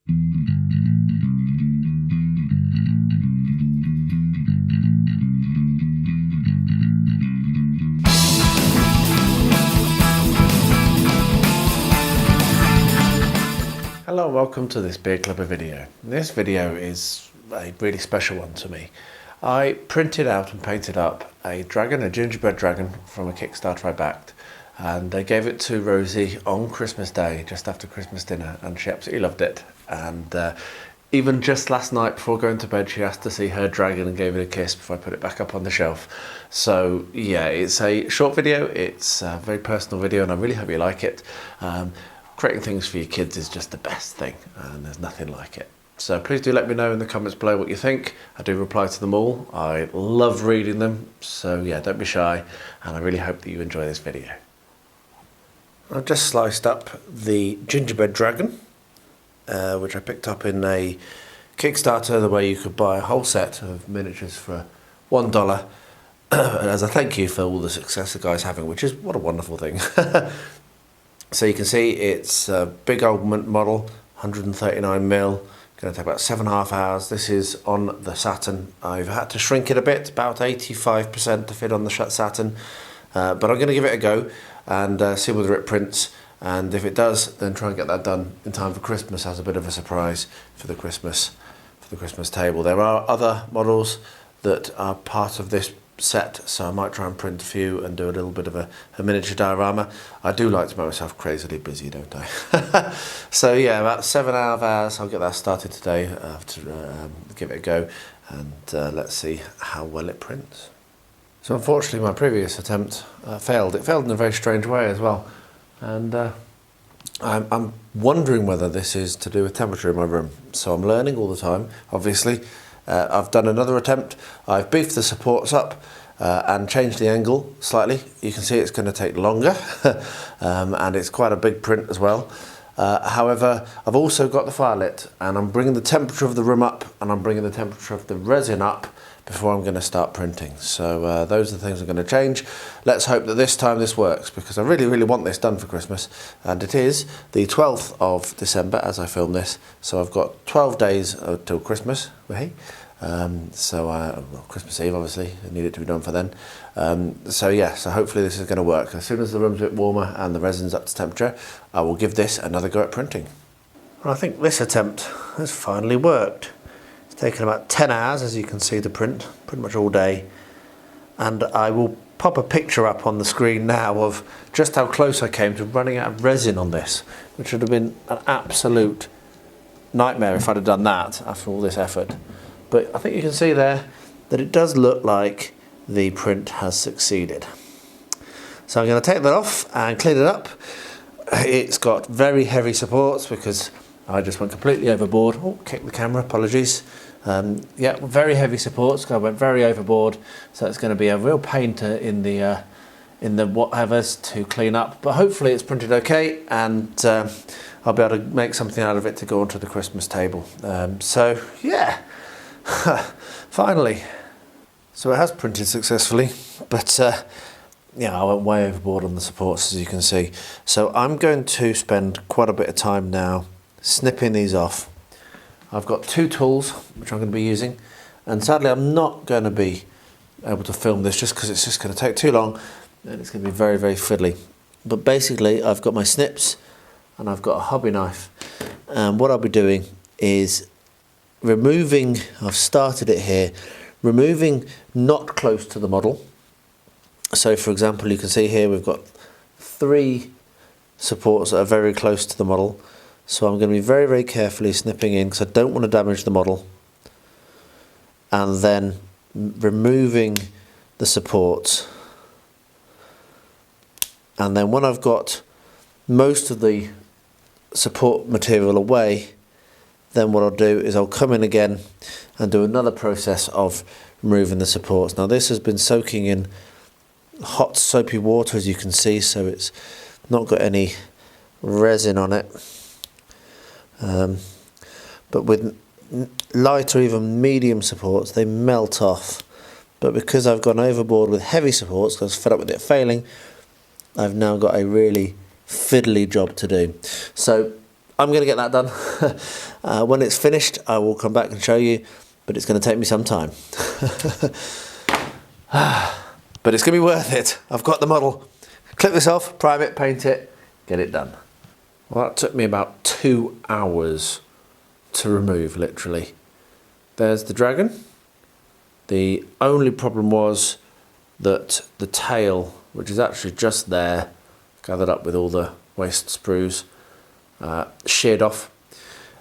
Hello and welcome to this Beer Clubber video. This video is a really special one to me. I printed out and painted up a gingerbread dragon from a Kickstarter I backed, and I gave it to Rosie on Christmas Day, just after Christmas dinner, and she absolutely loved it. And even just last night before going to bed, she asked to see her dragon and gave it a kiss before I put it back up on the shelf. So yeah, it's a short video, it's a very personal video, and I really hope you like it. Creating things for your kids is just the best thing, and there's nothing like it. So please do let me know in the comments below what you think. I do reply to them all. I love reading them, so yeah, don't be shy, and I really hope that you enjoy this video. I've just sliced up the gingerbread dragon, which I picked up in a Kickstarter, the way you could buy a whole set of miniatures for $1 as a thank you for all the success the guy's having, which is what a wonderful thing. So you can see it's a big old model, 139mm, going to take about 7.5 hours. This is on the Saturn. I've had to shrink it a bit, about 85% to fit on the Saturn, but I'm going to give it a go and see whether it prints, and if it does, then try and get that done in time for Christmas as a bit of a surprise for the Christmas table. There are other models that are part of this set, so I might try and print a few and do a little bit of a miniature diorama. I do like to make myself crazily busy, don't I? So yeah, about 7.5 hours. I'll get that started today. I have to give it a go, and let's see how well it prints. So unfortunately my previous attempt failed. It failed in a very strange way as well, and I'm wondering whether this is to do with temperature in my room. So I'm learning all the time, obviously. I've done another attempt. I've beefed the supports up and changed the angle slightly. You can see it's going to take longer and it's quite a big print as well. However, I've also got the fire lit, and I'm bringing the temperature of the room up, and I'm bringing the temperature of the resin up before I'm going to start printing. So those are the things I'm going to change. Let's hope that this time this works, because I really, really want this done for Christmas. And it is the 12th of December as I film this. So I've got 12 days till Christmas. Hey. Well, Christmas Eve, obviously, I need it to be done for then. So yeah, so hopefully this is going to work. As soon as the room's a bit warmer and the resin's up to temperature, I will give this another go at printing. Well, I think this attempt has finally worked. It's taken about 10 hours, as you can see, to print, pretty much all day. And I will pop a picture up on the screen now of just how close I came to running out of resin on this, which would have been an absolute nightmare if I'd have done that after all this effort. But I think you can see there that it does look like the print has succeeded. So I'm going to take that off and clean it up. It's got very heavy supports because I just went completely overboard. Oh, kicked the camera, apologies. Yeah, very heavy supports. I went very overboard, so it's going to be a real pain in the whatevers to clean up. But hopefully it's printed okay, and I'll be able to make something out of it to go onto the Christmas table. So yeah. Finally. So it has printed successfully, but yeah, I went way overboard on the supports, as you can see. So I'm going to spend quite a bit of time now snipping these off. I've got 2 tools which I'm going to be using, and sadly I'm not going to be able to film this just because it's just going to take too long and it's going to be very, very fiddly. But basically I've got my snips and I've got a hobby knife, and what I'll be doing is removing, I've started it here, removing not close to the model. So for example, you can see here we've got 3 supports that are very close to the model. So I'm going to be very, very carefully snipping in because I don't want to damage the model. And then removing the supports. And then when I've got most of the support material away, then what I'll do is I'll come in again and do another process of removing the supports. Now this has been soaking in hot soapy water, as you can see, so it's not got any resin on it. But with light or even medium supports, they melt off. But because I've gone overboard with heavy supports, because I was fed up with it failing, I've now got a really fiddly job to do. So I'm going to get that done. When it's finished, I will come back and show you, but it's going to take me some time. But it's going to be worth it. I've got the model. Clip this off, prime it, paint it, get it done. Well, that took me about 2 hours to remove, literally. There's the dragon. The only problem was that the tail, which is actually just there, gathered up with all the waste sprues, sheared off.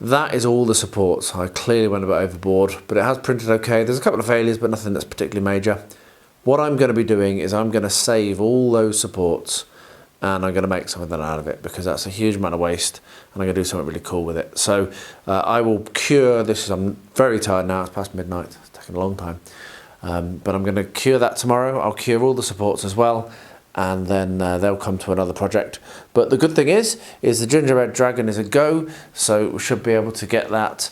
That is all the supports. I clearly went a bit overboard, but it has printed okay. There's a couple of failures, but nothing that's particularly major. What I'm going to be doing is I'm going to save all those supports and I'm going to make something out of it, because that's a huge amount of waste and I'm going to do something really cool with it. So I will cure this. I'm very tired now, it's past midnight, it's taken a long time. But I'm going to cure that tomorrow. I'll cure all the supports as well, and then they'll come to another project. But the good thing is the Gingerbread Dragon is a go, so we should be able to get that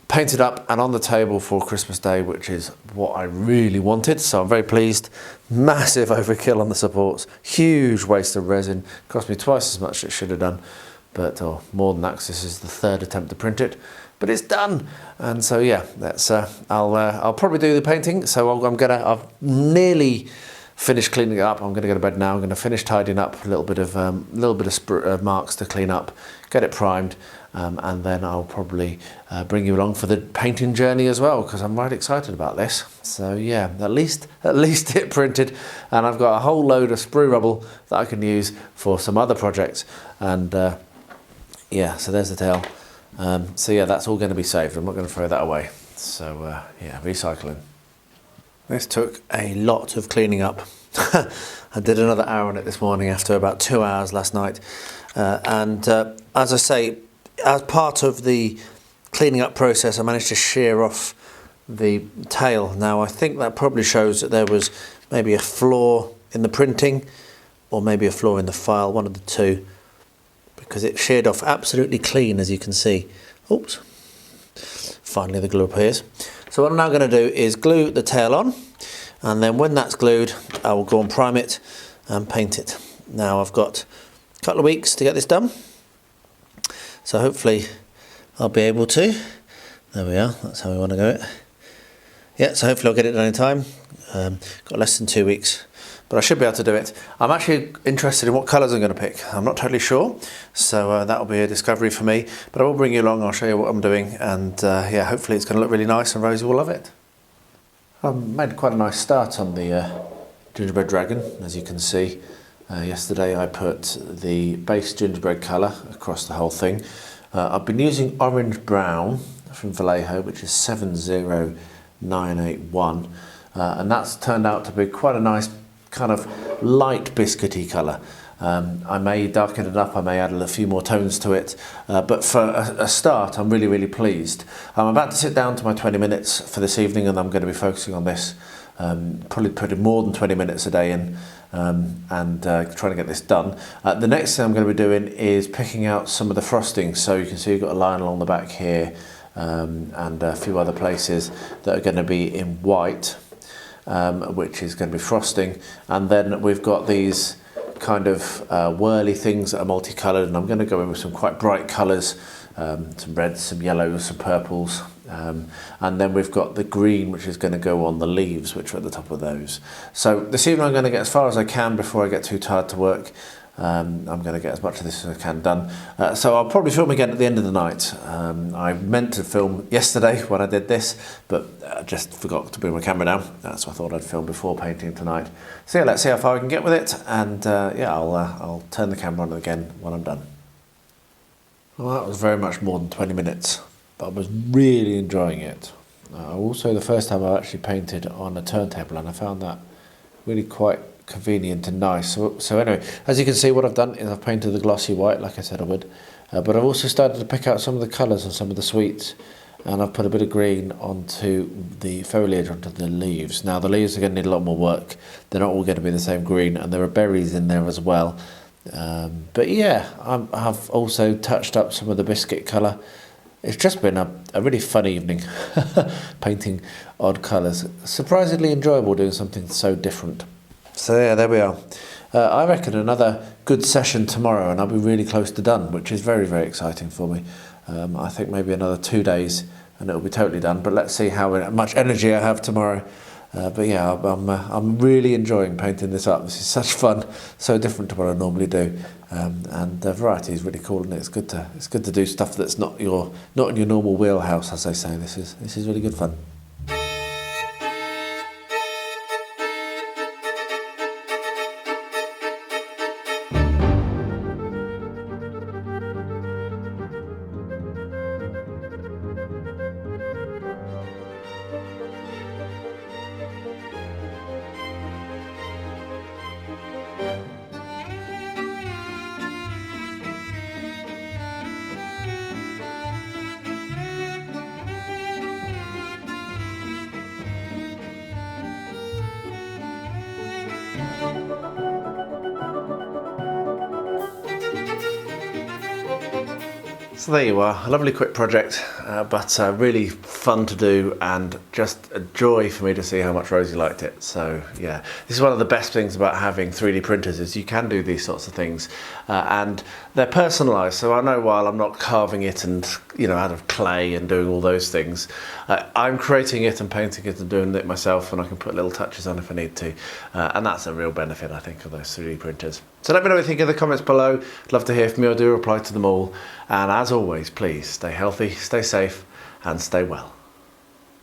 painted up and on the table for Christmas Day, which is what I really wanted. So I'm very pleased. Massive overkill on the supports, huge waste of resin, cost me twice as much as it should have done, but more than that, because this is the third attempt to print it. But it's done, and so yeah, that's I'll probably do the painting. So I've nearly finished cleaning it up. I'm gonna go to bed now. I'm gonna finish tidying up a little bit of marks to clean up, get it primed, and then I'll probably bring you along for the painting journey as well, because I'm right excited about this. So yeah, at least it printed, and I've got a whole load of sprue rubble that I can use for some other projects. And yeah, so there's the tail. So yeah, that's all going to be saved. I'm not going to throw that away. So yeah, recycling. This took a lot of cleaning up. I did another hour on it this morning after about 2 hours last night. And as I say, as part of the cleaning up process, I managed to shear off the tail. Now I think that probably shows that there was maybe a flaw in the printing, or maybe a flaw in the file, one of the two, because it sheared off absolutely clean, as you can see. Oops, finally the glue appears. So what I'm now going to do is glue the tail on, and then when that's glued, I will go and prime it and paint it. Now I've got a couple of weeks to get this done, so hopefully I'll be able to. There we are, that's how we want to go it. Yeah, so hopefully I'll get it done in time. Got less than 2 weeks, but I should be able to do it. I'm actually interested in what colours I'm going to pick. I'm not totally sure, so that'll be a discovery for me. But I will bring you along, I'll show you what I'm doing, and yeah, hopefully it's going to look really nice and Rosie will love it. I've made quite a nice start on the Gingerbread Dragon, as you can see. Yesterday I put the base gingerbread colour across the whole thing. I've been using orange brown from Vallejo, which is 70981, and that's turned out to be quite a nice kind of light biscuity colour. I may darken it up, I may add a few more tones to it, but for a start I'm really pleased. I'm about to sit down to my 20 minutes for this evening, and I'm going to be focusing on this, probably putting more than 20 minutes a day in, and trying to get this done. The next thing I'm going to be doing is picking out some of the frosting. So you can see you've got a line along the back here, and a few other places that are going to be in white, which is going to be frosting. And then we've got these kind of whirly things that are multicoloured, and I'm going to go in with some quite bright colours, some reds, some yellows, some purples, and then we've got the green, which is going to go on the leaves, which are at the top of those. So this evening I'm going to get as far as I can before I get too tired to work. I'm going to get as much of this as I can done. So I'll probably film again at the end of the night. I meant to film yesterday when I did this, but I just forgot to bring my camera down. So I thought I'd film before painting tonight. So yeah, let's see how far I can get with it, and yeah, I'll turn the camera on again when I'm done. Well, that was very much more than 20 minutes, but I was really enjoying it. Also, the first time I actually painted on a turntable, and I found that really quite convenient and nice. So anyway, as you can see, what I've done is I've painted the glossy white like I said I would, but I've also started to pick out some of the colours and some of the sweets, and I've put a bit of green onto the foliage, onto the leaves. Now the leaves are going to need a lot more work. They're not all going to be the same green, and there are berries in there as well. But yeah, I've also touched up some of the biscuit colour. It's just been a really fun evening painting odd colours. Surprisingly enjoyable doing something so different. So yeah, there we are. I reckon another good session tomorrow and I'll be really close to done, which is very, very exciting for me. I think maybe another 2 days and it'll be totally done, but let's see how much energy I have tomorrow. But yeah, I'm really enjoying painting this up. This is such fun, so different to what I normally do, and the variety is really cool, and it's good to do stuff that's not in your normal wheelhouse, as they say. This is really good fun. So there you are, a lovely quick project, but really fun to do and just a joy for me to see how much Rosie liked it. So yeah, this is one of the best things about having 3D printers is you can do these sorts of things and they're personalised. So I know while I'm not carving it and out of clay and doing all those things, I'm creating it and painting it and doing it myself, and I can put little touches on if I need to, and that's a real benefit I think of those 3D printers. So let me know what you think in the comments below. I'd love to hear from you. I do reply to them all. And as always, please stay healthy, stay safe, and stay well.